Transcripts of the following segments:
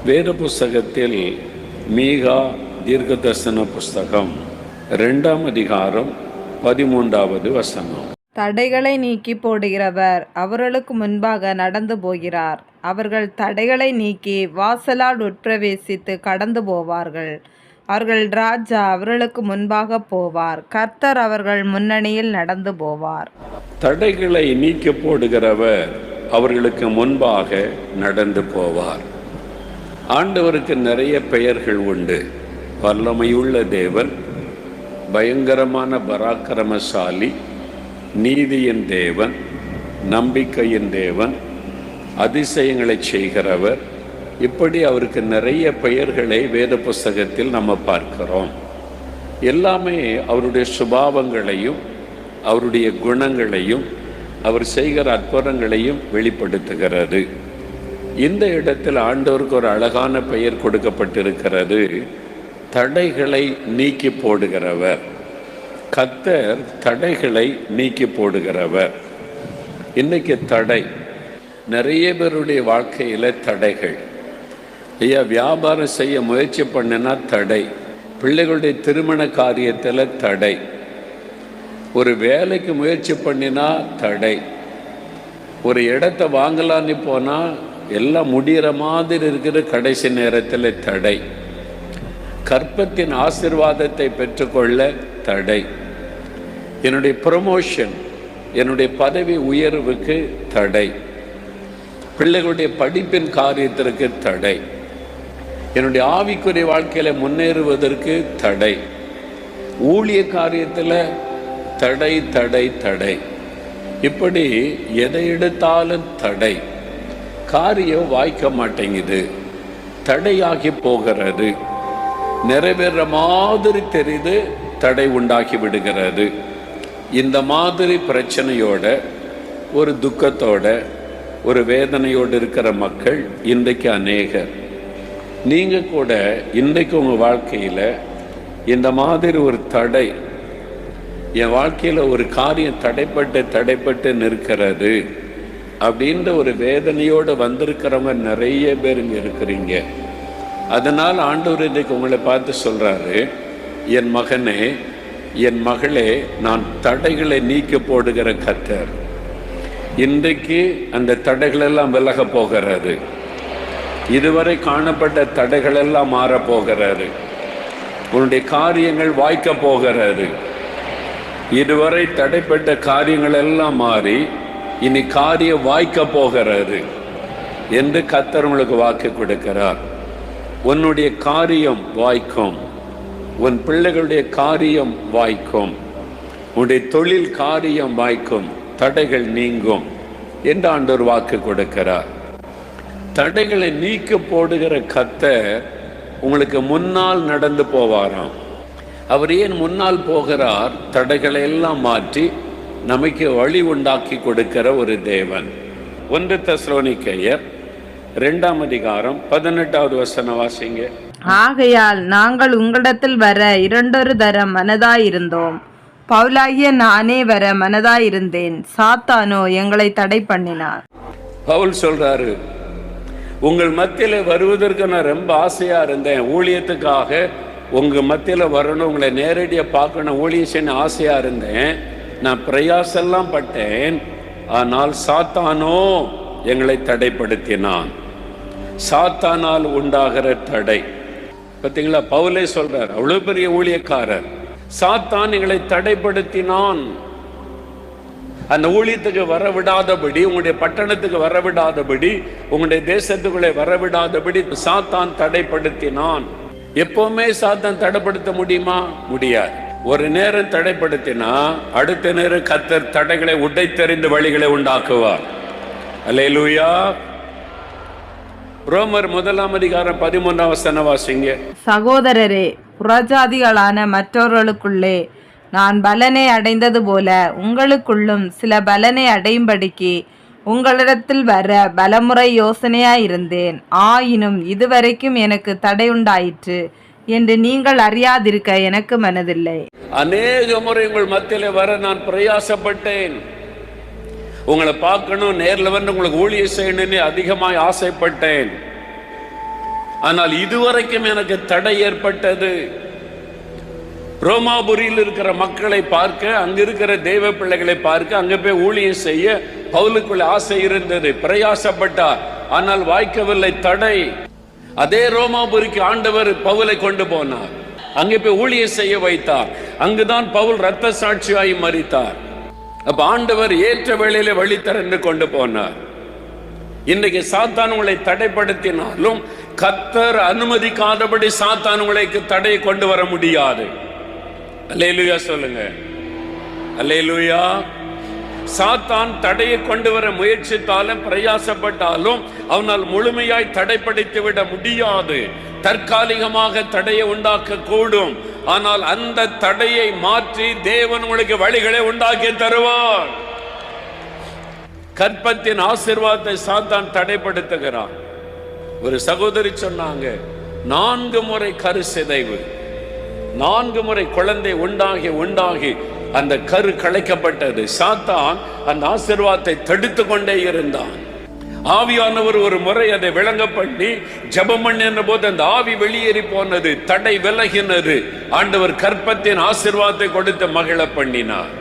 வேத புஸ்தகத்தில் மீகா தீர்க்கதரிசன புஸ்தகம் 2ஆம் அதிகாரம் 13வது வசனம். தடைகளை நீக்கி போடுகிறவர் அவர்களுக்கு முன்பாக நடந்து போகிறார். அவர்கள் தடைகளை நீக்கி வாசலால் உட்பிரவேசித்து கடந்து போவார்கள். அவர்கள் ராஜா அவர்களுக்கு முன்பாக போவார். கர்த்தர் அவர்கள் முன்னணியில் நடந்து போவார். தடைகளை நீக்கி போடுகிறவர் அவர்களுக்கு முன்பாக நடந்து போவார். ஆண்டவருக்கு நிறைய பெயர்கள் உண்டு. வல்லமையுள்ள தேவன், பயங்கரமான பராக்கிரமசாலி, நீதியின் தேவன், நம்பிக்கையின் தேவன், அதிசயங்களை செய்கிறவர். இப்படி அவருக்கு நிறைய பெயர்களை வேத புஸ்தகத்தில் நம்ம பார்க்கிறோம். எல்லாமே அவருடைய சுபாவங்களையும் அவருடைய குணங்களையும் அவர் செய்கிற அற்புதங்களையும் வெளிப்படுத்துகிறது. இந்த இடத்தில் ஆண்டவருக்கு ஒரு அழகான பெயர் கொடுக்கப்பட்டிருக்கிறது, தடைகளை நீக்கி போடுகிறவர். கர்த்தர் தடைகளை நீக்கி போடுகிறவர். இன்னைக்கு தடை நிறைய பேருடைய வாழ்க்கையில் தடைகள். ஐயா, வியாபாரம் செய்ய முயற்சி பண்ணினா தடை, பிள்ளைகளுடைய திருமண காரியத்தில் தடை, ஒரு வேலைக்கு முயற்சி பண்ணினா தடை, ஒரு இடத்தை வாங்கலான்னு போனால் எல்லாம் முடிகிற மாதிரி இருக்கிற கடைசி நேரத்தில் தடை, கற்பத்தின் ஆசீர்வாதத்தை பெற்றுக்கொள்ள தடை, என்னுடைய ப்ரமோஷன், என்னுடைய பதவி உயர்வுக்கு தடை, பிள்ளைகளுடைய படிப்பின் காரியத்திற்கு தடை, என்னுடைய ஆவிக்குரிய வாழ்க்கையில் முன்னேறுவதற்கு தடை, ஊழிய காரியத்தில் தடை தடை தடை. இப்படி எதை எடுத்தாலும் தடை. காரியம் வாய்க்க மாட்டேங்குது, தடையாகி போகிறது, நிறைவேற மாதிரி தெரியுது, தடை உண்டாக்கி விடுகிறது. இந்த மாதிரி பிரச்சனையோட, ஒரு துக்கத்தோட, ஒரு வேதனையோடு இருக்கிற மக்கள் இன்றைக்கு அநேகர். நீங்கள் கூட இன்றைக்கு உங்கள் வாழ்க்கையில் இந்த மாதிரி ஒரு தடை, என் வாழ்க்கையில் ஒரு காரியம் தடைப்பட்டு நிற்கிறது அப்படின்ற ஒரு வேதனையோடு வந்திருக்கிறவங்க நிறைய பேர் இங்கே இருக்கிறீங்க. அதனால் ஆண்டவர் இன்றைக்கு உங்களை பார்த்து சொல்கிறாரு, என் மகனே, என் மகளே, நான் தடைகளை நீக்கி போடுகிற கர்த்தர். இன்றைக்கு அந்த தடைகளெல்லாம் விலக போகிறது. இதுவரை காணப்பட்ட தடைகளெல்லாம் மாறப்போகிறது. உன்னுடைய காரியங்கள் வாய்க்க போகிறது. இதுவரை தடைப்பட்ட காரியங்கள் எல்லாம் மாறி இனி காரியம் வாய்க்க போகிறது என்று கர்த்தர் உங்களுக்கு வாக்கு கொடுக்கிறார். உன்னுடைய காரியம் வாய்க்கும், உன் பிள்ளைகளுடைய காரியம் வாய்க்கும், உன்னுடைய தொழில் காரியம் வாய்க்கும், தடைகள் நீங்கும் என்று ஆண்டவர் வாக்கு கொடுக்கிறார். தடைகளை நீக்க போடுகிற கர்த்தர் உங்களுக்கு முன்னால் நடந்து போவாராம். அவர் ஏன் முன்னால் போகிறார்? தடைகளை எல்லாம் மாற்றி நமக்கு வழி உண்டாக்கி கொடுக்கிற ஒரு தேவன். 1 தெசலோனிக்கேயர் 2ஆம் அதிகாரம் 18வது வசனம் வாசிங்க. ஆகையால் நாங்கள் உங்களிடத்தில் வர 2 தரம் மனதாயிருந்தோம். பவுலாகிய நானே வர மனதாயிருந்தேன், சாத்தானோ எங்களை தடை பண்ணினார். பவுல் சொல்றாரு, உங்கள் மத்தியில் வருவதற்கு நான் ரொம்ப ஆசையா இருந்தேன், ஊழியத்துக்காக உங்கள் மத்தியில் வரணும், உங்களை நேரடியாக பார்க்கணும், ஊழியம் செய்ய ஆசையாக இருந்தேன், நான் பிரயாசெல்லாம் பட்டேன், ஆனால் சாத்தானோ எங்களை தடைப்படுத்தினான். சாத்தானால் உண்டாகிற தடை பார்த்தீங்களா? பவுலே சொல்றார், அவ்வளோ பெரிய ஊழியக்காரர், சாத்தான் எங்களை தடைப்படுத்தினான். அந்த ஊழியத்துக்கு வரவிடாதபடி, உங்களுடைய பட்டணத்துக்கு வரவிடாதபடி, உங்களுடைய தேசத்துக்குள்ளே வரவிடாதபடி சாத்தான் தடைப்படுத்தினான். எப்பவுமே சாத்தான் தடைப்படுத்த முடியுமா? முடியாது. ஒரு நேரம் தடைப்படுத்தினா அடுத்த நேரம் கர்த்தர் தடைகளை உடைத்தெறிந்து வழிகளை உண்டாக்குவார். அல்லேலூயா. ரோமர் 1ஆம் அதிகாரம் 13ஆம் வசனம் வாசிங்க. சகோதரரே, புறஜாதிகளான மற்றவர்களுக்குள்ளே நான் பலனை அடைந்தது போல உங்களுக்குள்ளும் சில பலனை அடையும்படிக்கு உங்களிடத்தில் வர பலமுறை யோசனையாயிருந்தேன். ஆயினும் இதுவரைக்கும் எனக்கு தடை உண்டாயிற்று என்று நீங்கள் அறியாதிருக்க எனக்கு மனதில்லை. அநேக முறை உங்கள் மத்தியிலே வர நான் பிரயாசப்பட்டேன். உங்களை பார்க்கணும், நேரில் வந்து உங்களுக்கு ஊழியம் செய்யணும்னு அதிகமாக ஆசைப்பட்டேன். ஆனால் இதுவரைக்கும் எனக்கு தடை ஏற்பட்டது. ரோமாபுரியில் இருக்கிற மக்களை பார்க்க, அங்க இருக்கிற தேவ பிள்ளைகளை பார்க்க, அங்க போய் ஊழியம் செய்ய பவுலுக்குள்ள ஆசை இருந்தது. பிரயாசப்பட்டார், ஆனால் வாய்க்கவில்லை, தடை. அதே ரோமாபுரிக்கு ஆண்டவர் பவுலை கொண்டு போனார், அங்கே போய் ஊழியம் செய்ய வைத்தார். அங்குதான் பவுல் இரத்த சாட்சியாய் மரித்தார். அப்ப ஆண்டவர் ஏற்ற வேளையில வழி திறந்து கொண்டு போனார். இன்னைக்கு சாத்தான் உங்களை தடைப்படுத்தினாலும் கர்த்தர் அனுமதிக்காதபடி சாத்தான் உங்களுக்கு தடையை கொண்டு வர முடியாது. அல்லேலூயா சொல்லுங்க, அல்லேலூயா. சாத்தான் தடையை கொண்டு வர முயற்சித்தாலும் பிரயாசப்பட்டாலும் அவனால் முழுமையாய் தடைப்படுத்தி விட முடியாது. தற்காலிகமாக தடையை உண்டாக்க கூடும், ஆனால் அந்த தடையை மாற்றி தேவன் உங்களுக்கு வழிகளை உண்டாக்கி தருவார். கற்பத்தின் ஆசீர்வாதத்தை சாத்தான் தடைப்படுத்துகிறான். ஒரு சகோதரி சொன்னாங்க, 4 முறை கரு சிதைவு, 4 முறை குழந்தை உண்டாகி அந்த கரு களைக்கப்பட்டது. சாத்தான் அந்த ஆசீர்வாதத்தை தடுத்து கொண்டே இருந்தான். ஆவியானவர் ஒரு முறை அதை விளங்க பண்ணி ஜெபம் பண்ணின போது அந்த ஆவி வெளியேறி போனது, தடை விலகினது. ஆண்டவர் கற்பத்தின் ஆசீர்வாதத்தை கொடுத்து மகிழ பண்ணினார்.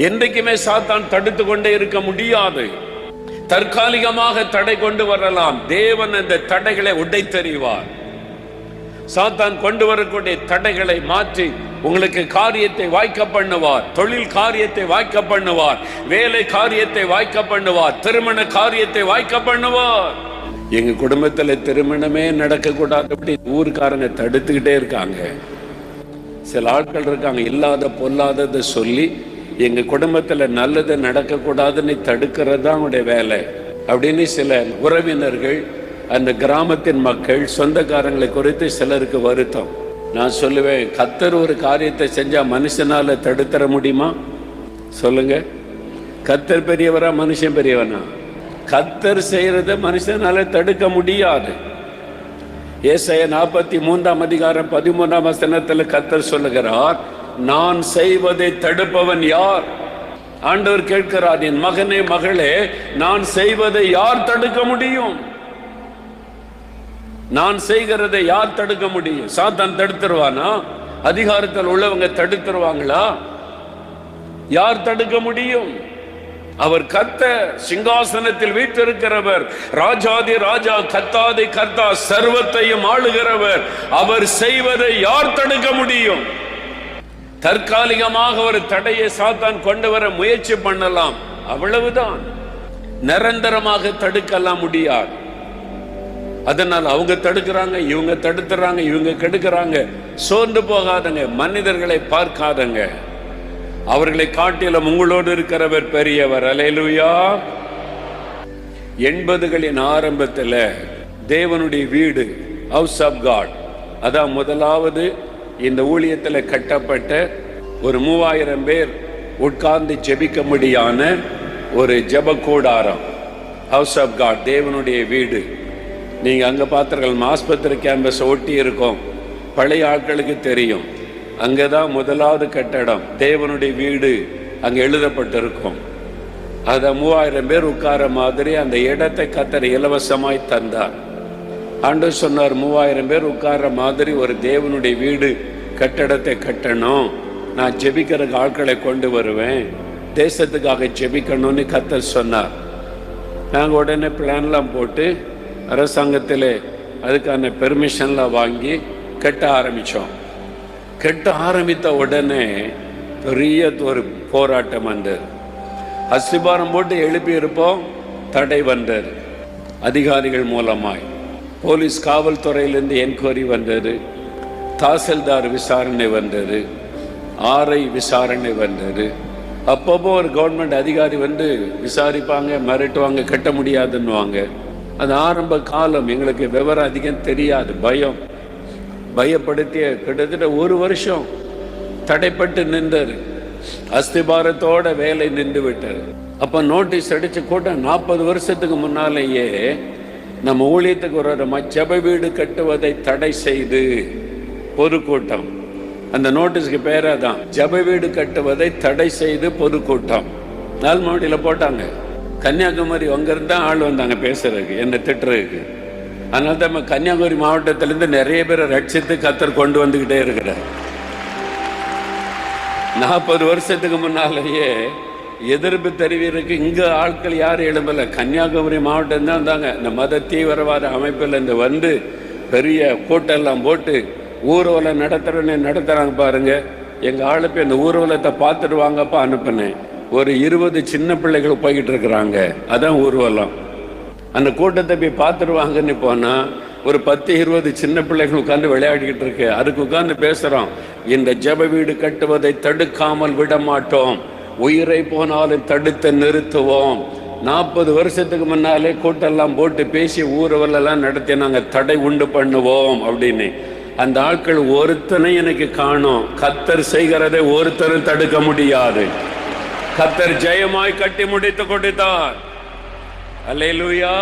என்றைக்குமே சாத்தான் தடுத்து கொண்டே இருக்க முடியாது. தற்காலிகமாக தடை கொண்டு வரலாம், தேவன் அந்த தடைகளை உடைத்தெறிவார். சாத்தான் கொண்டு வரக்கூடிய தடைகளை மாற்றி உங்களுக்கு காரியத்தை வாய்க்க பண்ணுவார். தொழில் காரியத்தை வாய்க்க பண்ணுவார், வேலை காரியத்தை வாய்க்க பண்ணுவார், திருமண காரியத்தை வாய்க்க பண்ணுவார். எங்க குடும்பத்துல திருமணமே நடக்க கூடாது அப்படி ஊருக்காரங்க தடுத்துக்கிட்டே இருக்காங்க. சில ஆட்கள் இருக்காங்க, இல்லாத பொல்லாததை சொல்லி எங்க குடும்பத்துல நல்லது நடக்க கூடாதுன்னு தடுக்கிறது தான் அவனுடைய வேலை அப்படின்னு சில உறவினர்கள், அந்த கிராமத்தின் மக்கள், சொந்தக்காரங்களை குறித்து சிலருக்கு வருத்தம். நான் சொல்லுவேன், கர்த்தர் ஒரு காரியத்தை செஞ்சா மனுஷனால தடுத்தர முடியுமா சொல்லுங்க? கர்த்தர் பெரியவரா மனுஷன் பெரியவனா? கர்த்தர் செய்யறத மனுஷனால தடுக்க முடியாது. ஏசாயா 43 அதிகாரம் 13 வசனத்துல கர்த்தர் சொல்லுகிறார், நான் செய்வதை தடுப்பவன் யார்? ஆண்டவர் கேட்கிறார், என் மகனே மகளே, நான் செய்வதை யார் தடுக்க முடியும்? நான் செய்கிறதை யார் தடுக்க முடியும்? சாத்தான் தடுத்துருவானா? அதிகாரத்தில் உள்ளவங்க தடுத்துருவாங்களா? யார் தடுக்க முடியும்? அவர் கர்த்தர், சிங்காசனத்தில் வீற்றிருக்கிறவர், ராஜாதி ராஜா, கர்த்தாதி கர்த்தா, சர்வத்தையும் ஆளுகிறவர். அவர் செய்வதை யார் தடுக்க முடியும்? தற்காலிகமாக ஒரு தடையை சாத்தான் கொண்டு வர முயற்சி பண்ணலாம், அவ்வளவுதான். நிரந்தரமாக தடுக்கலாம் முடியாது. அதனால் அவங்க தடுக்கிறாங்க, இவங்க தடுத்துறாங்க, இவங்க கெடுக்கிறாங்க. சோர்ந்து போகாதங்க, மனிதர்களை பார்க்காதங்க. அவர்களை காட்டிலும் உங்களோடு இருக்கிறவர் பெரியவர். அல்லேலூயா. 80களின் ஆரம்பத்தில் தேவனுடைய வீடு, ஹவுஸ் ஆஃப் காட், அதான் முதலாவது இந்த ஊழியத்தில் கட்டப்பட்ட ஒரு 3000 பேர் உட்கார்ந்து ஜெபிக்கும்படியான ஒரு ஜெப கூடாரம், ஹவுஸ் ஆஃப் காட், தேவனுடைய வீடு. நீங்க அங்க பார்த்திருக்கலாம், ஆஸ்பத்திரி கேம்பஸ் ஒட்டி இருக்கும், பழைய ஆட்களுக்கு தெரியும். அங்கதான் முதலாவது கட்டடம், தேவனுடைய வீடு அங்க எழுதப்பட்டிருக்கும். அத 3000 பேர் உட்கார மாதிரி அந்த இடத்தை கர்த்தர் இலவசமாய் தந்தார். ஆண்டவர் சொன்னார், 3000 பேர் உட்கார மாதிரி ஒரு தேவனுடைய வீடு கட்டடத்தை கட்டணும், நான் ஜெபிக்கிற ஆட்களை கொண்டு வருவேன், தேசத்துக்காக ஜெபிக்கணும்னு கர்த்தர் சொன்னார். நாங்கள் உடனே பிளான்லாம் போட்டு அரசாங்கத்தில் அதுக்கான பெர்மிஷன்லாம் வாங்கி கட்ட ஆரம்பித்தோம். கட்ட ஆரம்பித்த உடனே பெரிய ஒரு போராட்டம் வந்தது. அஸ்திபாரம் போட்டு எழுப்பி இருப்போம், தடை வந்தது. அதிகாரிகள் மூலமாய் போலீஸ் காவல்துறையிலிருந்து என்கொயரி வந்தது, தாசில்தார் விசாரணை வந்தது, ஆர்ஐ விசாரணை வந்தது. அப்பப்போ ஒரு கவர்மெண்ட் அதிகாரி வந்து விசாரிப்பாங்க, மிரட்டுவாங்க, கட்ட முடியாதுன்னுவாங்க. அது ஆரம்ப காலம், எங்களுக்கு விவரம் அதிகம் தெரியாது, பயப்படுத்திய கிட்டத்தட்ட 1 வருஷம் தடைப்பட்டு நின்றது. அஸ்திபாரத்தோட வேலை நின்று விட்டது. அப்ப நோட்டீஸ் அடிச்சு கூட்டம் 40 வருஷத்துக்கு முன்னாலேயே நம்ம ஊழியத்துக்கு ஒரு ஜெப வீடு கட்டுவதை தடை செய்து பொதுக்கூட்டம், அந்த நோட்டீஸ்க்கு பேரே தான் ஜெப வீடு கட்டுவதை தடை செய்து பொதுக்கூட்டம் நால்மாடியில் போட்டாங்க. கன்னியாகுமரி அங்கிருந்தா ஆள் வந்தாங்க பேசுறதுக்கு, என்ன திட்டுறதுக்கு. அதனால தான் நம்ம கன்னியாகுமரி மாவட்டத்திலேருந்து நிறைய பேரை ரட்சித்து கத்தர் கொண்டு வந்துக்கிட்டே இருக்கிறார். 40 வருஷத்துக்கு முன்னாலேயே எதிர்ப்பு தெரிவிற்கு இங்கே ஆட்கள் யாரும் எழும்பல. கன்னியாகுமரி மாவட்டம் தான் இருந்தாங்க. இந்த மத தீவிரவாத அமைப்பில் இந்த வந்து பெரிய கூட்டெல்லாம் போட்டு ஊர்வலம் நடத்துகிறாங்க பாருங்க. எங்கள் ஆளுப்பு இந்த ஊர்வலத்தை பார்த்துட்டு வாங்கப்பா அனுப்பினேன். ஒரு 20 சின்ன பிள்ளைகள் போய்கிட்டு இருக்கிறாங்க. அதான் ஊர்வலம். அந்த கூட்டத்தை போய் பார்த்துட்டு வாங்கன்னு போனால் ஒரு 10-20 சின்ன பிள்ளைகள் உட்காந்து விளையாடிக்கிட்டு இருக்கு. அதுக்கு உட்காந்து பேசுகிறோம், இந்த ஜெப வீடு கட்டுவதை தடுக்காமல் விட மாட்டோம், உயிரை போனாலும் தடுத்து நிறுத்துவோம். 40 வருஷத்துக்கு முன்னாலே கூட்டெல்லாம் போட்டு பேசி ஊர்வலெல்லாம் நடத்தி நாங்கள் தடை உண்டு பண்ணுவோம் அப்படின்னு. அந்த ஆட்கள் ஒருத்தனை எனக்கு காணோம். கத்தர் செய்கிறதை ஒருத்தரும் தடுக்க முடியாது. கத்தர் ஜெயமாய் கட்டி முடித்து கொடுத்தார். அல்லேலூயா.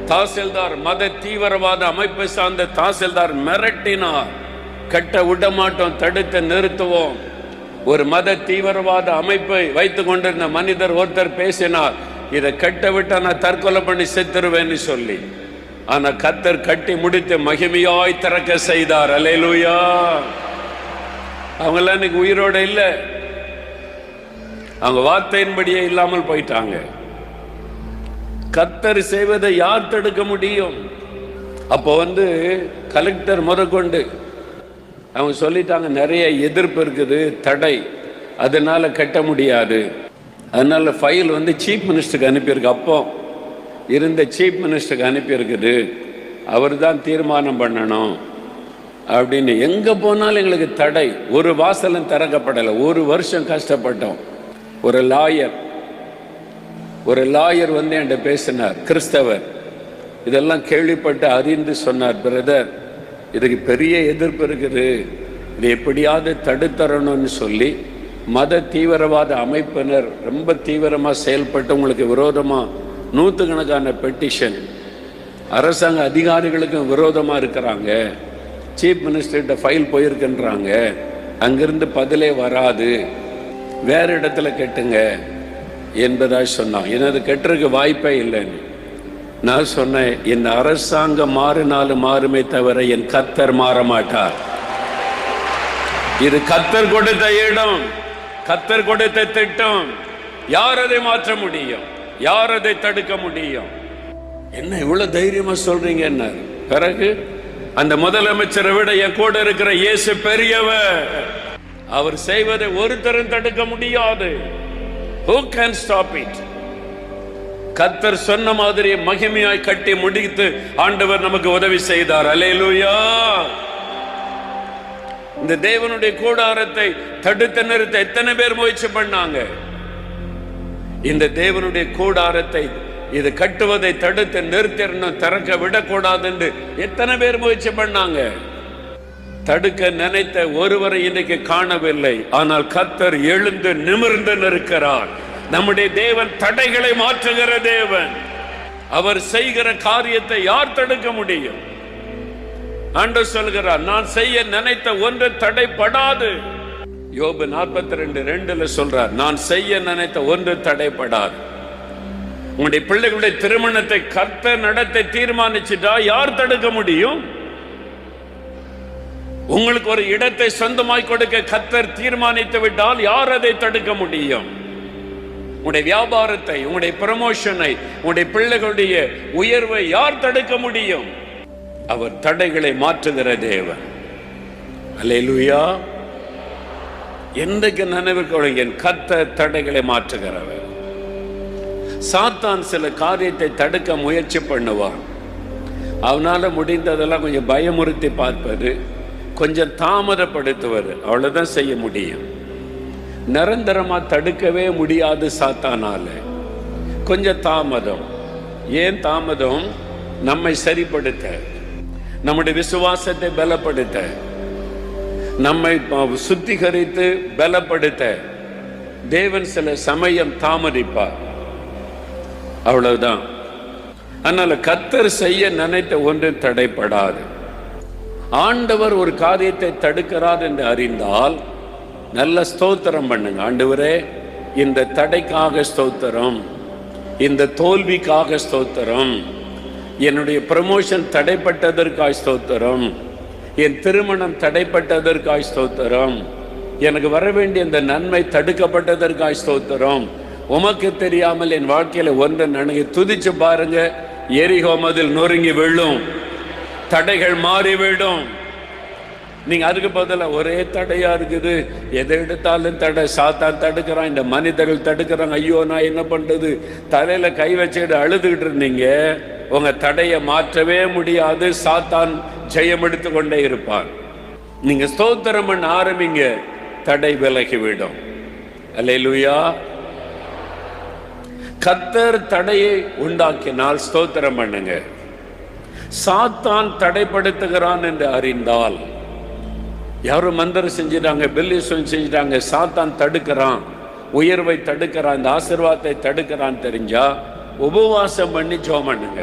தாசில்தார், மத தீவிரவாத அமைப்பை சார்ந்த தாசில்தார் மிரட்டினார், கட்ட விட மாட்டோம், தடுத்து நிறுத்துவோம். ஒரு மத தீவிரவாத அமைப்பை வைத்துக் கொண்டிருந்த மனிதர் ஒருத்தர் பேசினார், இதை கட்ட விட்டா நான் தற்கொலை பண்ணி செத்துருவேன்னு சொல்லி. ஆனா கத்தர் கட்டி முடித்து மகிமையாய் திறக்க செய்தார். அல்லேலூயா. அவங்கெல்லாம் இன்னைக்கு உயிரோட இல்லை. அவங்க வார்த்தையின்படியே இல்லாமல் போயிட்டாங்க. கத்தர் செய்வதை யார் தடுக்க முடியும்? அப்போ கலெக்டர் முதற்கொண்டு அவங்க சொல்லிட்டாங்க, நிறைய எதிர்ப்பு இருக்குது, தடை, அதனால கட்ட முடியாது. அதனால ஃபைல் சீஃப் மினிஸ்டருக்கு அனுப்பியிருக்கு. அப்போ இருந்த சீஃப் மினிஸ்டருக்கு அனுப்பியிருக்குது, அவர் தான் தீர்மானம் பண்ணணும் அப்படின்னு. எங்கே போனாலும் எங்களுக்கு தடை, ஒரு வாசலும் திறக்கப்படலை. 1 வருஷம் கஷ்டப்பட்டோம். ஒரு லாயர் என்கிட்ட பேசினார், கிறிஸ்தவர். இதெல்லாம் கேள்விப்பட்டு அறிந்து சொன்னார், பிரதர் இதுக்கு பெரிய எதிர்ப்பு இருக்குது, இது எப்படியாவது தடுத்தரணும்னு சொல்லி மத தீவிரவாத அமைப்பினர் ரொம்ப தீவிரமாக செயல்பட்டு உங்களுக்கு விரோதமாக 100கணக்கான பெட்டிஷன், அரசாங்க அதிகாரிகளுக்கும் விரோதமாக இருக்கிறாங்க. சீஃப் மினிஸ்டர்கிட்ட ஃபைல் போயிருக்குன்றாங்க, அங்கிருந்து பதிலே வராது, வேறு இடத்துல கெட்டுங்க என்பதாக சொன்னான். எனது கெட்டுறதுக்கு வாய்ப்பே இல்லைன்னு நான் சொன்னேன், இந்த அரசாங்கம் மாறினாலும் மாறுமே தவிர என் கத்தர் மாற மாட்டார். இது கத்தர் கொடுத்த இடம், கத்தர் கொடுத்த திட்டம். யார் அதை மாற்ற முடியும்? யார் அதை தடுக்க முடியும்? என்ன இவ்வளவு தைரியமா சொல்றீங்க? என்ன பிறகு அந்த முதலமைச்சரை விட என் கூட இருக்கிற இயேசு பெரியவர். அவர் செய்வதை ஒருத்தரும் தடுக்க முடியாது. Who can stop it? கத்தர் சொன்ன மாதிரி மகிமையாய் கட்டி முடித்து ஆண்டவர் நமக்கு உதவி செய்தார். அல்லேலூயா. இந்த தேவனுடைய கூடாரத்தை தடுத்து நிறுத்த எத்தனை பேர் முயற்சி பண்ணாங்க? இந்த தேவனுடைய கூடாரத்தை இது கட்டுவதை தடுத்து நிறுத்திடணும், திறக்க விடக்கூடாது என்று எத்தனை பேர் முயற்சி பண்ணாங்க? தடுக்க நினைத்த ஒருவரை இன்னைக்கு காணவில்லை. ஆனால் கத்தர் எழுந்து நிமிர்ந்து நிற்கிறார். நம்முடைய தேவன் தடைகளை மாற்றுகிற தேவன். அவர் செய்கிற காரியத்தை யார் தடுக்க முடியும்? ஆண்டவர் சொல்கிறார், நான் செய்ய நினைத்த ஒன்று தடைப்படாது. யோபு 42:2 சொல்றார், நான் செய்ய நினைத்த ஒன்று தடைப்படாது. உங்களுடைய பிள்ளைகளுடைய திருமணத்தை கர்த்தர் நடத்த தீர்மானிச்சுட்டா யார் தடுக்க முடியும்? உங்களுக்கு ஒரு இடத்தை சொந்தமாய் கொடுக்க கர்த்தர் தீர்மானித்து விட்டால் யார் அதை தடுக்க முடியும்? உங்களுடைய வியாபாரத்தை, உங்களுடைய ப்ரமோஷனை, உங்களுடைய பிள்ளைகளுடைய உயர்வை யார் தடுக்க முடியும்? அவர் தடைகளை மாற்றுகிற தேவன். அல்லேலூயா. என்றைக்கு நினைவுக்கு என் கர்த்தர் தடைகளை மாற்றுகிறவர். சாத்தான் சில காரியத்தை தடுக்க முயற்சி பண்ணுவான். அவனால முடிந்ததெல்லாம் கொஞ்சம் பயமுறுத்தி பார்ப்பது, கொஞ்சம் தாமதப்படுத்துவது, அவ்வளவுதான் செய்ய முடியும். நிரந்தரமா தடுக்கவே முடியாது சாத்தானால. கொஞ்சம் தாமதம். ஏன் தாமதம்? நம்மை சரிப்படுத்த, நம்முடைய விசுவாசத்தை பலப்படுத்த, நம்மை சுத்திகரித்து பலப்படுத்த தேவன் சில சமயம் தாமதிப்பார். அவ்வளவுதான். அதனால கர்த்தர் செய்ய நினைத்த ஒன்று தடைப்படாது. ஆண்டவர் ஒரு காரியத்தை தடுக்கிறார் என்று அறிந்தால் நல்ல ஸ்தோத்திரம் பண்ணுங்க. ஆண்டவரே, இந்த தடைக்காக ஸ்தோத்திரம், இந்த தோல்விக்காக ஸ்தோத்திரம், என்னுடைய ப்ரமோஷன் தடைப்பட்டதற்காய் ஸ்தோத்திரம், என் திருமணம் தடைப்பட்டதற்காய் ஸ்தோத்திரம், எனக்கு வர வேண்டிய இந்த நன்மை தடுக்கப்பட்டதற்காய் ஸ்தோத்திரம். உமக்கு தெரியாமல் என் வாழ்க்கையில ஒன்றை நினைக்க துதிச்சு பாருங்க. எரிகோ மதில் நொறுங்கி விழும், தடைகள் மாறிவிடும். நீங்க அதுக்கு பதிலாக ஒரே தடையா இருக்குது, எதை எடுத்தாலும் தடை, சாத்தான் தடுக்கிறான், இந்த மனிதர்கள் தடுக்கிறாங்க, ஐயோ நான் என்ன பண்றது, தலையில கை வச்சுக்கிட்டு அழுதுகிட்டு இருந்தீங்க. உங்க தடையை மாற்றவே முடியாது. சாத்தான் ஜெயம் எடுத்து கொண்டே இருப்பான். நீங்க ஸ்தோத்திரம் பண்ண ஆரம்பிங்க, தடை விலகிவிடும். அல்லேலூயா. கர்த்தர் தடையை உண்டாக்கினால் ஸ்தோத்திரம் பண்ணுங்க. சாத்தான் தடைப்படுத்துகிறான் என்று அறிந்தால், யாரும் மந்திரம் செஞ்சிட்டாங்க, பெல்லிசம் செஞ்சிட்டாங்க, சாத்தான் தடுக்கிறான், உயர்வை தடுக்கிறான், இந்த ஆசீர்வாதத்தை தடுக்கிறான் தெரிஞ்சா உபவாசம் பண்ணி ஜெபம் பண்ணுங்க.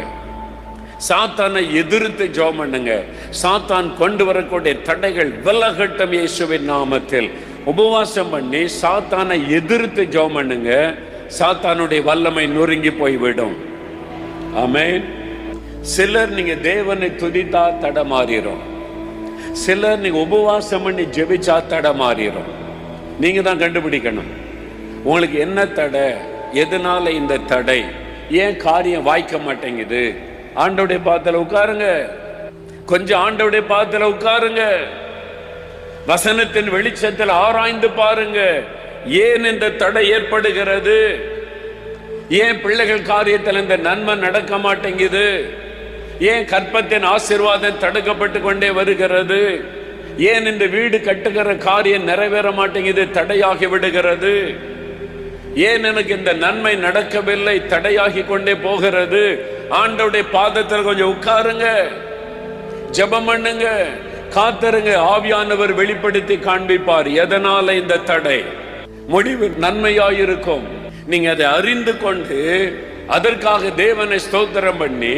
சாத்தானை எதிர்த்து ஜெபம் பண்ணுங்க. சாத்தான் கொண்டு வரக்கூடிய தடைகள் விலகட்டும் இயேசுவின் நாமத்தில். உபவாசம் பண்ணி சாத்தானை எதிர்த்து ஜெபம் பண்ணுங்க. சாத்தானுடைய வல்லமை நொறுங்கி போய்விடும். ஆமென். சிலர் நீங்க தேவனை துதித்தா தடை மாறிடும். சிலர் நீங்க உபவாசம் பண்ணி ஜெபிச்சா தடை மாறிடும். நீங்க தான் கண்டுபிடிக்கணும் உங்களுக்கு என்ன தடை, எதனால இந்த தடை, ஏன் காரியம் வாய்க்க மாட்டேங்குது. ஆண்டவருடைய பாதத்துல உட்காருங்க, கொஞ்சம் ஆண்டவருடைய பாதத்துல உட்காருங்க, வசனத்தின் வெளிச்சத்தில் ஆராய்ந்து பாருங்க. ஏன் இந்த தடை ஏற்படுகிறது, ஏன் பிள்ளைகள் காரியத்தில் இந்த நன்மை நடக்க மாட்டேங்குது, ஏன் கற்பத்தின் ஆசீர்வாதம் தடுக்கப்பட்டு கொண்டே வருகிறது, ஏன் இந்த வீடு கட்டுகிற காரியம் நிறைவேற மாட்டேங்குது, தடையாகி விடுகிறது, ஏன் எனக்கு இந்த நன்மை நடக்கவில்லை, தடையாகி கொண்டே போகிறது. ஆண்டவருடைய பாதத்தில் கொஞ்சம் உட்காருங்க, ஜெபம் பண்ணுங்க, காத்திருங்க. ஆவியானவர் வெளிப்படுத்தி காண்பிப்பார் எதனால இந்த தடை. முடிவு நன்மையாயிருக்கும். நீங்க அதை அறிந்து கொண்டு அதற்காக தேவனை ஸ்தோத்திரம் பண்ணி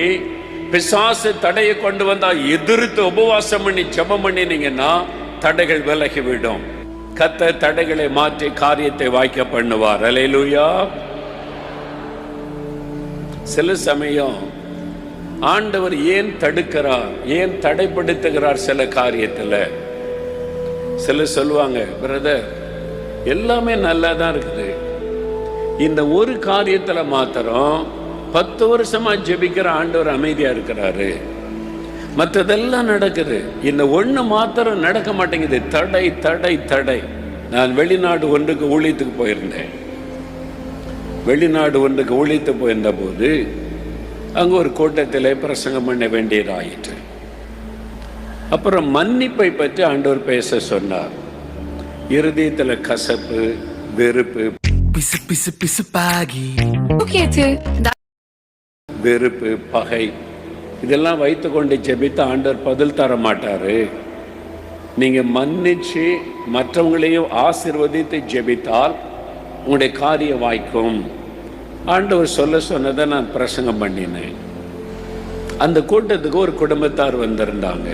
பிசாசு தடையை கொண்டு வந்தா எதிர்த்து உபவாசம் பண்ணி ஜெபம் பண்ணினீங்கன்னா தடைகள் விலகிவிடும். கர்த்தர் தடைகளை மாற்றி காரியத்தை வாய்க்க பண்ணுவார். அல்லேலூயா. சில சமயம் ஆண்டவர் ஏன் தடுக்கிறார், ஏன் தடைப்படுத்துகிறார் சில காரியத்துல. சில சொல்லுவாங்க, பிரதர் எல்லாமே நல்லா தான் இருக்குது, இந்த ஒரு காரியத்துல மாத்திரம் 10 வருஷமா ஜெபிக்கிற ஆண்டவர் அமைதியா இருக்கிறாரு, மற்றதெல்லாம் நடக்குது, இந்த ஒண்ணு மாத்திரம் நடக்க மாட்டேங்குது, தடை தடை தடை. நான் வெளிநாடு ஒன்றுக்கு ஊழியத்துக்கு போயிருந்தேன். வெளிநாடு ஒன்றுக்கு ஊழியத்து போயிருந்த போது அங்க ஒரு கூட்டத்திலே பிரசங்கம் பண்ண வேண்டியதாயிற்று. அப்புறம் மன்னிப்பை பற்றி ஆண்டவர் பேச சொன்னார். இருதயத்துல கசப்பு, வெறுப்பு, வெறுப்பு, பகை இதெல்லாம் வைத்து கொண்டு ஜெபித்து ஆண்டவர் பதில் தர மாட்டாரு. நீங்க மன்னிச்சு மற்றவங்களையும் ஆசீர்வதித்து ஜெபித்தால் உங்களுடைய காரியம் வாய்க்கும். ஆண்டவர் சொல்ல சொன்னதை நான் பிரசங்கம் பண்ணினேன். அந்த கூட்டத்துக்கு ஒரு குடும்பத்தார் வந்திருந்தாங்க.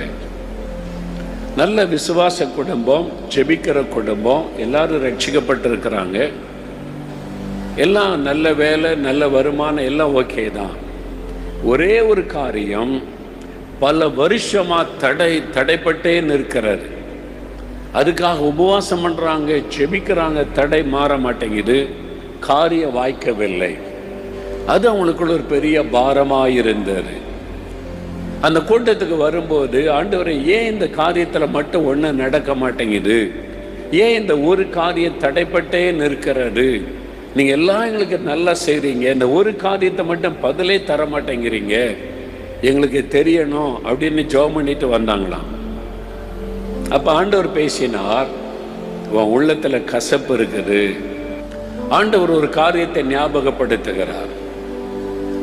நல்ல விசுவாச குடும்பம், ஜெபிக்கிற குடும்பம், எல்லாரும் ரட்சிக்கப்பட்டிருக்கிறாங்க, எல்லாம் நல்ல வேலை, நல்ல வருமானம், எல்லாம் ஓகே தான். ஒரே ஒரு காரியம் பல வருஷமா தடைப்பட்டே நிற்கிறது. அதுக்காக உபவாசம் பண்றாங்க, ஜெபிக்கிறாங்க, தடை மாற மாட்டேங்குது, காரியம் வாய்க்கவில்லை. அது அவங்களுக்குள்ள ஒரு பெரிய பாரமாயிருந்தது. அந்த கூட்டத்துக்கு வரும்போது, ஆண்டவரே ஏன் இந்த காரியத்துல மட்டும் ஒண்ணு நடக்க மாட்டேங்குது, ஏன் இந்த ஒரு காரியம் தடைப்பட்டே நிற்கிறது, நீங்க எல்லாம் எங்களுக்கு நல்லா செய்றீங்க, இந்த ஒரு காரியத்தை மட்டும் பதிலே தர மாட்டேங்கிறீங்க, எங்களுக்கு தெரியணும் அப்படின்னு ஜெபம் பண்ணிட்டு வந்தாங்களாம். அப்ப ஆண்டவர் பேசினார், உன் உள்ளத்துல கசப்பு இருக்குது. ஆண்டவர் ஒரு காரியத்தை ஞாபகப்படுத்துகிறார்.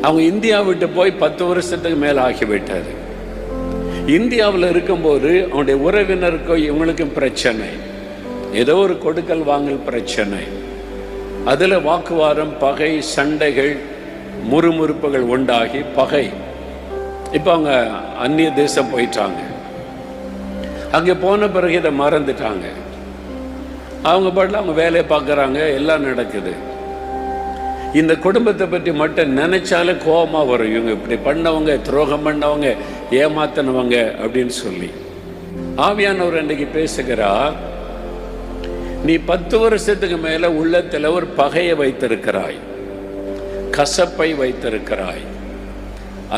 அவங்க இந்தியா விட்டு போய் 10 வருஷத்துக்கு மேல ஆகிவிட்டாரு. இந்தியாவில் இருக்கும்போது அவனுடைய உறவினருக்கும் இவங்களுக்கும் பிரச்சனை, ஏதோ ஒரு கொடுக்கல் வாங்கல் பிரச்சனை, அதுல வாக்குவாதம், பகை, சண்டைகள், முறுமுறுப்புகள் உண்டாகி பகை. இப்ப அவங்க அந்நிய தேசம் போயிட்டாங்க. அங்கே போன பிறகு இதை மறந்துட்டாங்க. அவங்க பாட்டில் அவங்க வேலையை பார்க்குறாங்க, எல்லாம் நடக்குது. இந்த குடும்பத்தை பற்றி மட்டும் நினைச்சாலே கோபமா வரும். இவங்க இப்படி பண்ணவங்க, துரோகம் பண்ணவங்க, ஏமாத்தினவங்க அப்படின்னு சொல்லி. ஆவியானவர் அன்றைக்கு பேசுகிறார், நீ 10 வருஷத்துக்கு மேல உள்ளத்துல ஒரு பகையை வைத்திருக்கிறாய், கசப்பை வைத்திருக்கிறாய்.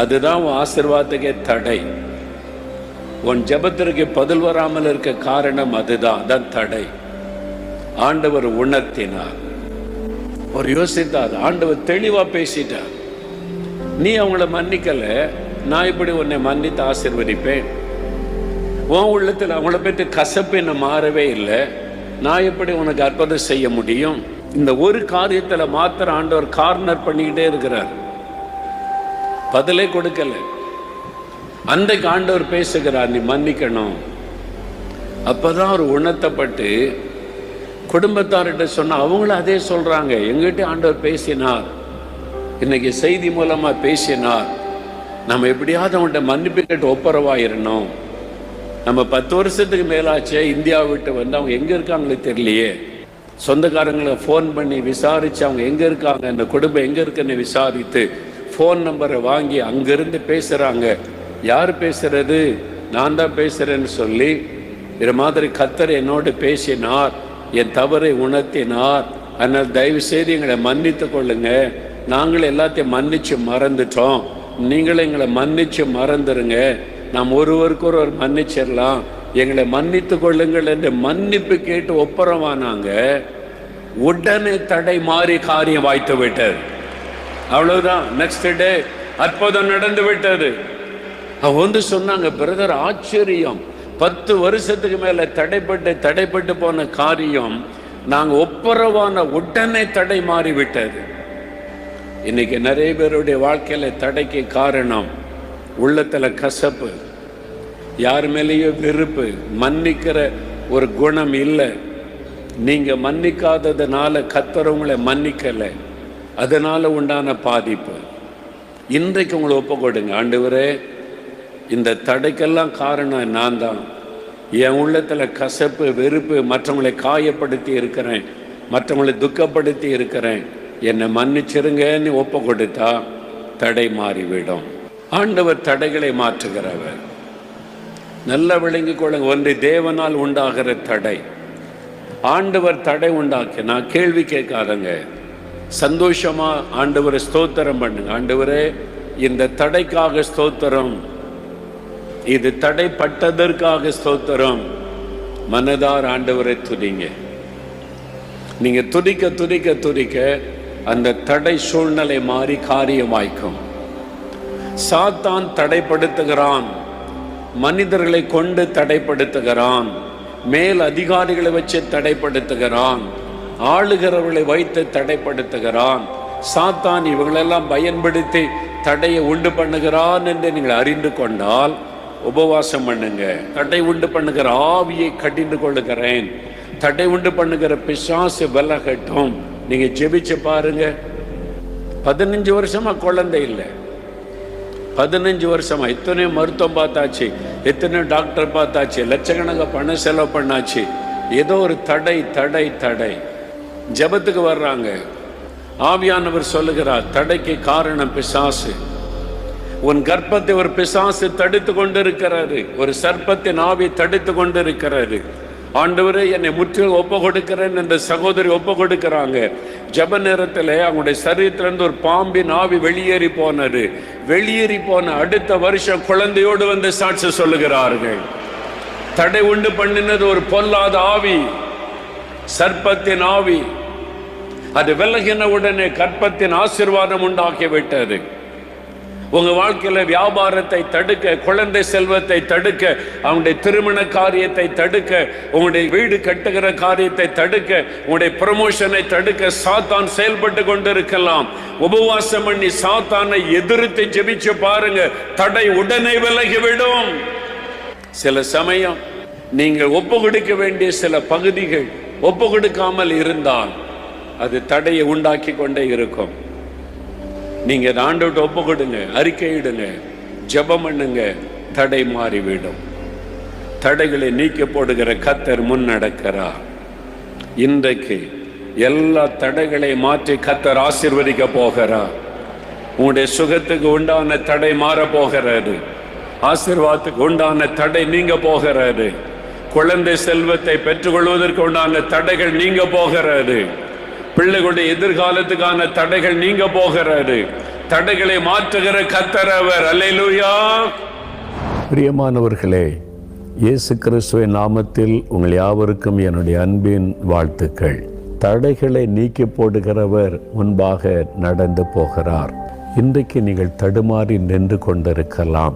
அதுதான் உன் ஆசீர்வாதத்துக்கே தடை. உன் ஜெபத்திற்கு பதில் வராமல் இருக்க காரணம் அதுதான், அதான் தடை. ஆண்டவர் உணர்த்தினார். ஒரு யோசித்தார், ஆண்டவர் தெளிவா பேசிட்டார். நீ அவங்கள மன்னிக்கல, நான் இப்படி உன்னை மன்னித்து ஆசீர்வதிப்பேன். உன் உள்ளத்தில் அவங்கள பற்றி கசப்பு என்ன மாறவே இல்லை, நான் எப்படி உனக்கு அற்புதம் செய்ய முடியும்? இந்த ஒரு காரியத்துல மாத்திரம் ஆண்டவர் கார்னர் பண்ணிக்கிட்டே இருக்கிறார், பதிலே கொடுக்கல. அன்றைக்கு ஆண்டவர் பேசுகிறார், நீ மன்னிக்கணும். அப்பதான் அவர் உணர்த்தப்பட்டு குடும்பத்தார்கிட்ட சொன்னா அவங்களும் அதே சொல்றாங்க, எங்கிட்ட ஆண்டவர் பேசினார், இன்னைக்கு செய்தி மூலமா பேசினார், நம்ம எப்படியாவது அவங்கள்ட்ட மன்னிப்பு கேட்டு ஒப்புரவாயிரணும். நம்ம 10 வருஷத்துக்கு மேலாச்சே இந்தியாவை விட்டு வந்து அவங்க எங்க இருக்காங்களே தெரியலையே. சொந்தக்காரங்களை ஃபோன் பண்ணி விசாரிச்சு அவங்க எங்க இருக்காங்க, இந்த குடும்பம் எங்க இருக்குன்னு விசாரித்து ஃபோன் நம்பரை வாங்கி அங்கிருந்து பேசுறாங்க. யார் பேசுறது? நான் தான் பேசுறேன்னு சொல்லி, இது மாதிரி கர்த்தர் என்னோடு பேசினார், என் தவறை உணர்த்தினார், அதனால் தயவு செய்து எங்களை மன்னித்து கொள்ளுங்க, நாங்கள் எல்லாத்தையும் மன்னிச்சு மறந்துட்டோம், நீங்களும் எங்களை மன்னிச்சு மறந்துருங்க, நாம் ஒருவருக்கு ஒருவர் மன்னிச்சிடலாம், எங்களை மன்னித்து கொள்ளுங்கள் என்று மன்னிப்பு கேட்டு ஒப்புரவானாங்க. உடனே தடை மாறி காரியம் வாய்த்து விட்டது. அவ்வளவுதான். நெக்ஸ்ட் டே அற்புதம் நடந்து விட்டது. அவங்க சொன்னாங்க, பிரதர் ஆச்சரியம், 10 வருஷத்துக்கு மேல தடைப்பட்டு போன காரியம் நாங்க ஒப்புரவான உடனே தடை மாறி விட்டது. இன்னைக்கு நிறைய பேருடைய வாழ்க்கையில தடைக்கு காரணம் உள்ளத்துல கசப்பு, யார் மேலேயும் வெறுப்பு, மன்னிக்கிற ஒரு குணம் இல்லை. நீங்க மன்னிக்காததுனால கர்த்தர் உங்களை மன்னிக்கல, அதனால உண்டான பாதிப்பு. இன்றைக்கு உங்களை ஒப்பு கொடுங்க, ஆண்டவரே இந்த தடைக்கெல்லாம் காரணம் நான் தான், என் உள்ளத்துல கசப்பு வெறுப்பு, மற்றவங்களை காயப்படுத்தி இருக்கிறேன், மற்றவங்களை துக்கப்படுத்தி இருக்கிறேன், என்னை மன்னிச்சிருங்கன்னு ஒப்பு கொடுத்தா தடை மாறிவிடும். ஆண்டவர் தடைகளை மாற்றுகிறவர். நல்லா விளங்கிக் கொள்ளுங்க, ஒன்று தேவனால் உண்டாகிற தடை. ஆண்டவர் தடை உண்டாக்கி நான் கேள்வி கேட்காதங்க, சந்தோஷமா ஆண்டவரை ஸ்தோத்திரம் பண்ணுங்க. ஆண்டவரே இந்த தடைக்காக ஸ்தோத்திரம், இது தடைப்பட்டதற்காக ஸ்தோத்திரம். மனதார் ஆண்டவரை துதிங்க. நீங்க துதிக்க துதிக்க துதிக்க அந்த தடை சூழ்நிலை மாறி காரியமாய்க்கும். சாத்தான் தடைப்படுத்துகிறான், மனிதர்களை கொண்டு தடைப்படுத்துகிறான், மேல் அதிகாரிகளை வச்சு தடைப்படுத்துகிறான், ஆளுகிறவர்களை வைத்து தடைப்படுத்துகிறான். சாத்தான் இவங்களெல்லாம் பயன்படுத்தி தடையை உண்டு பண்ணுகிறான் என்று நீங்கள் அறிந்து கொண்டால் உபவாசம் பண்ணுங்க. தடை உண்டு பண்ணுகிற ஆவியை கடிந்து கொள்ளுகிறேன், தடை உண்டு பண்ணுகிற பிசாசு விலகட்டும். நீங்க ஜெபிச்சு பாருங்க. 15 வருஷமா குழந்தை இல்லை, 15 வருஷமா எத்தனை மருத்துவம் பார்த்தாச்சு, எத்தனை டாக்டர் பார்த்தாச்சு, லட்சக்கணக்கான பணம் செலவு பண்ணாச்சு, ஏதோ ஒரு தடை தடை தடை. ஜெபத்துக்கு வர்றாங்க, ஆவியானவர் சொல்லுகிறார் தடைக்கு காரணம் பிசாசு. உன் கர்ப்பத்தை ஒரு பிசாசு தடுத்து கொண்டிருக்கிறாரு, ஒரு சர்ப்பத்தின் ஆவி தடுத்து கொண்டிருக்கிறாரு. ஆண்டவரே என்னை முற்றிலும் ஒப்பு கொடுக்கிறேன் என்ற சகோதரி ஒப்பு கொடுக்கிறாங்க. ஜப நேரத்தில் அவங்களுடைய சரீரத்திலிருந்து ஒரு பாம்பின் ஆவி வெளியேறி போனது. வெளியேறி போன அடுத்த வருஷம் குழந்தையோடு வந்து சாட்சி சொல்லுகிறார்கள். தடை உண்டு பண்ணினது ஒரு பொல்லாத ஆவி, சர்ப்பத்தின் ஆவி. அது விலகின உடனே கர்ப்பத்தின் ஆசீர்வாதம் உண்டாக்கி விட்டது. உங்க வாழ்க்கையில வியாபாரத்தை தடுக்க, குழந்தை செல்வத்தை தடுக்க, அவங்களுடைய திருமண காரியத்தை தடுக்க, உங்களுடைய வீடு கட்டுகிற காரியத்தை தடுக்க, உங்களுடைய ப்ரமோஷனை தடுக்க சாத்தான் செயல்பட்டு கொண்டிருக்கலாம். உபவாசம் பண்ணி சாத்தானை எதிர்த்து ஜெபிச்சு பாருங்க, தடை உடனே விலகிவிடும். சில சமயம் நீங்கள் ஒப்பு கொடுக்க வேண்டிய சில பகுதிகள் ஒப்பு கொடுக்காமல் இருந்தால் அது தடையை உண்டாக்கி கொண்டே இருக்கும். நீங்க ஆண்டவர்கிட்ட ஒப்பு கொடுங்க, அறிக்கையிடுங்க, ஜெபம் பண்ணுங்க, தடை மாறிவிடும். தடைகளை நீக்க போடுகிற கர்த்தர் முன் நடக்கிறார். இன்றைக்கு எல்லா தடைகளை மாற்றி கர்த்தர் ஆசீர்வதிக்க போகிறார். உங்களுடைய சுகத்துக்கு உண்டான தடை மாற போகிறாரு. ஆசீர்வாதத்துக்கு உண்டான தடை நீங்க போகிறாரு. குழந்தை செல்வத்தை பெற்றுக்கொள்வதற்கு உண்டான தடைகள் நீங்க போகிறாரு. பிள்ளைகளுடைய எதிர்காலத்துக்கான தடைகள் நீங்க போகிறாரு. தடைகளை மாற்றுகிற கர்த்தர் அவர். அல்லேலூயா. பிரியமானவர்களே, இயேசு கிறிஸ்துவின் நாமத்தில் உங்கள் யாவருக்கும் என்னுடைய அன்பின் வாழ்த்துக்கள். தடைகளை நீக்கி போடுகிறவர் முன்பாக நடந்து போகிறார். இன்றைக்கு நீங்கள் தடுமாறி நின்று கொண்டிருக்கலாம்.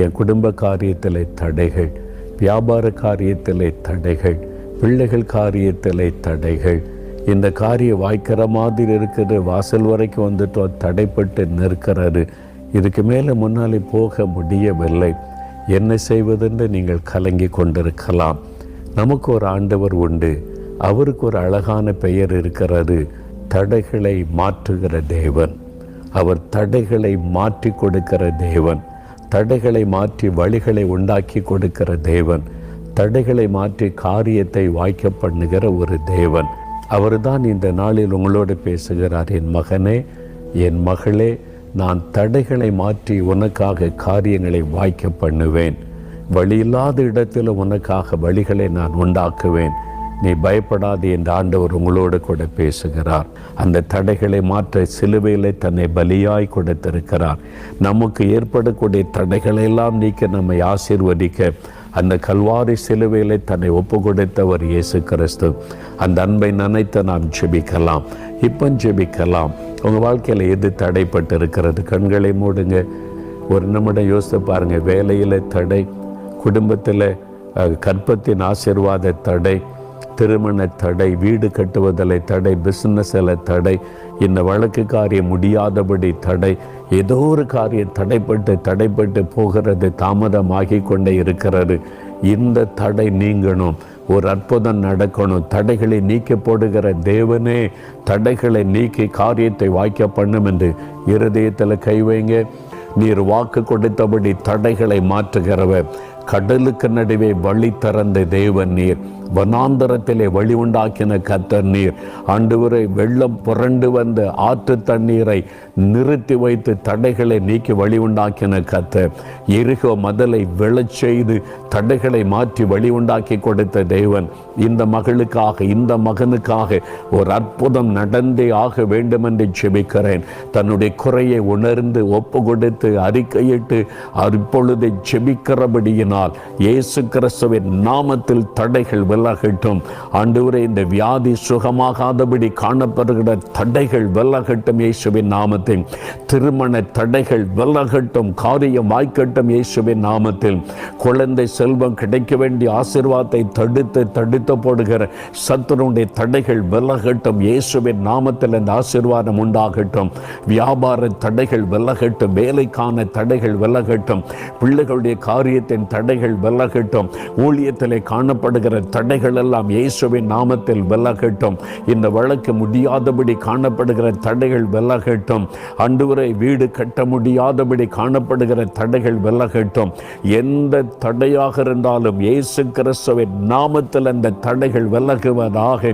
என் குடும்ப காரியத்திலே தடைகள், வியாபார காரியத்திலே தடைகள், பிள்ளைகள் காரியத்திலே தடைகள், இந்த காரியம் வாய்க்கிற மாதிரி இருக்குது, வாசல் வரைக்கும் வந்துட்டோம், தடைப்பட்டு நிற்கிறாரு, இதுக்கு மேலே முன்னாலே போக முடியவில்லை, என்ன செய்வதென்று நீங்கள் கலங்கி கொண்டிருக்கலாம். நமக்கு ஒரு ஆண்டவர் உண்டு. அவருக்கு ஒரு அழகான பெயர் இருக்கிறது, தடைகளை மாற்றுகிற தேவன். அவர் தடைகளை மாற்றி கொடுக்கிற தேவன். தடைகளை மாற்றி வழிகளை உண்டாக்கி கொடுக்கிற தேவன். தடைகளை மாற்றி காரியத்தை வாய்க்க பண்ணுகிற ஒரு தேவன். அவர் தான் இந்த நாளில் உங்களோடு பேசுகிறார். என் மகனே, என் மகளே, நான் தடைகளை மாற்றி உனக்காக காரியங்களை வாய்க்க பண்ணுவேன். வழியில்லாத இடத்தில் உனக்காக வழிகளை நான் உண்டாக்குவேன். நீ பயப்படாது என்று ஆண்டவர் உங்களோடு கூட பேசுகிறார். அந்த தடைகளை மாற்ற சிலுவையிலே தன்னை பலியாய் கொடுத்திருக்கிறார். நமக்கு ஏற்படக்கூடிய தடைகளெல்லாம் நீக்க நம்மை ஆசீர்வதிக்க அந்த கல்வாரி சிலுவையிலே தன்னை ஒப்பு கொடுத்தவர் இயேசு கிறிஸ்து. அந்த அன்பை நினைத்து நாம் ஜெபிக்கலாம். இப்போ ஜெபிக்கலாம். உங்கள் வாழ்க்கையில் எது தடைப்பட்டு இருக்கிறது? கண்களை மூடுங்க. ஒரு நிமிடம் யோசித்து பாருங்கள். வேலையில் தடை, குடும்பத்தில் கற்பத்தின் ஆசீர்வாத தடை, திருமண தடை, வீடு கட்டுவதில் தடை, பிஸ்னஸில் தடை, இந்த வழக்கு காரியம் முடியாதபடி தடை, ஏதோ ஒரு காரியம் தடைப்பட்டு போகிறது, தாமதமாகி கொண்டே இருக்கிறது. இந்த தடை நீங்கணும், ஒரு அற்புதம் நடக்கணும். தடைகளை நீக்கி போடுகிற தேவனே தடைகளை நீக்கி காரியத்தை வாய்க்க பண்ணும் என்று இருதயத்தில் கை வைங்க. நீர் வாக்கு கொடுத்தபடி தடைகளை மாற்றுகிறவர், கடலுக்கு நடுவே வழி திறந்த தேவன் நீர், வனாந்தரத்திலே வழி உண்டாக்கின கர்த்தர் நீர். ஆண்டவரே, வெள்ளம் புரண்டு வந்த ஆற்று தண்ணீரை நிறுத்தி வைத்து தடைகளை நீக்கி வழி உண்டாக்கின கர்த்தர், எரிகோ மதலை விழச் செய்து தடைகளை மாற்றி வழி உண்டாக்கி கொடுத்த தேவன், இந்த மகளுக்காக, இந்த மகனுக்காக ஒரு அற்புதம் நடந்தே ஆக வேண்டும் என்று ஜெபிக்கிறேன். தன்னுடைய குறையை உணர்ந்து ஒப்பு கொடுத்து அறிக்கையிட்டு இப்பொழுது ஜெபிக்கிறபடியினால் இயேசு கிறிஸ்துவின் நாமத்தில் தடைகள் விலகட்டும். ஆண்டவரே, இந்த வியாதி சுகமாகாதபடி காணப்படுகிற தடைகள் விலகட்டும் இயேசுவின் நாமத்தில். திருமண தடைகள் விலகட்டும், காரியம் வாய்க்கட்டும் இயேசுவின் நாமத்தில். குழந்தை செல்வம் கிடைக்க வேண்டிய ஆசீர்வாதத்தை தடுத்து போடுகிற சத்துருடைய தடைகள் விலகட்டும் இயேசுவின் நாமத்தில். இந்த ஆசீர்வாதம் உண்டாகட்டும். வியாபார தடைகள் விலகட்டும், வேலைக்கான தடைகள் விலகட்டும், பிள்ளைகளுடைய காரியத்தின் தடைகள் விலகட்டும், ஊழியத்திலே காணப்படுகிற தடைகள் எல்லாம் இயேசுவின் நாமத்தில் விலகட்டும். இந்த வழக்கு முடியாதபடி காணப்படுகிற தடைகள் விலகட்டும். ஆண்டவரே, வீடு கட்ட முடியாதபடி காணப்படுகிற தடைகள் விலகட்டும். எந்த தடையாக இருந்தாலும் இயேசு கிறிஸ்துவின் நாமத்தில் அந்த தடைகள் விலகுவதாக.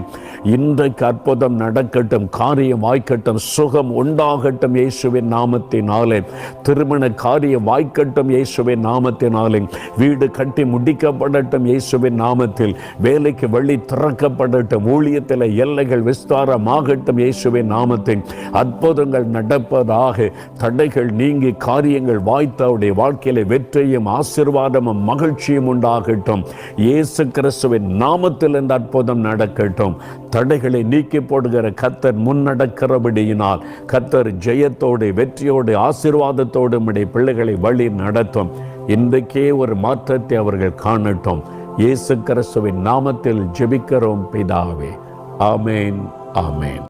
இன்றைக்கு அற்புதம் நடக்கட்டும், காரியம் வாய்க்கட்டும், சுகம் உண்டாகட்டும் இயேசுவின் நாமத்தினாலே. திருமண காரியம் வாய்க்கட்டும் இயேசுவின் நாமத்தினாலே. வீடு கட்டி முடிக்கப்படட்டும் இயேசுவின் நாமத்தில். வேலைக்கு வழி திறக்கப்படட்டும். ஊழியத்தில் எல்லைகள் விஸ்தாரமாகட்டும் இயேசுவின் நாமத்தில். அற்புதங்கள் நடப்பதாக. தடைகள் நீங்கி காரியங்கள் வாய்த்தவுடைய வாழ்க்கையில வெற்றியும் ஆசீர்வாதமும் மகிழ்ச்சியும் உண்டாகட்டும் இயேசு கிறிஸ்துவின் நாமத்தில். இந்த அற்புதம் நடக்கட்டும். தடைகளை நீக்கி போடுகிற கர்த்தர் முன்னடக்கிறபடியினால் கர்த்தர் ஜெயத்தோடு, வெற்றியோடு, ஆசீர்வாதத்தோடு நம்முடைய பிள்ளைகளை வழி நடத்தும். இன்றைக்கே ஒரு மாற்றத்தை அவர்கள் காணட்டும். இயேசு கிறிஸ்துவின் நாமத்தில் ஜெபிக்கிறோம் பிதாவே. ஆமேன், ஆமேன்.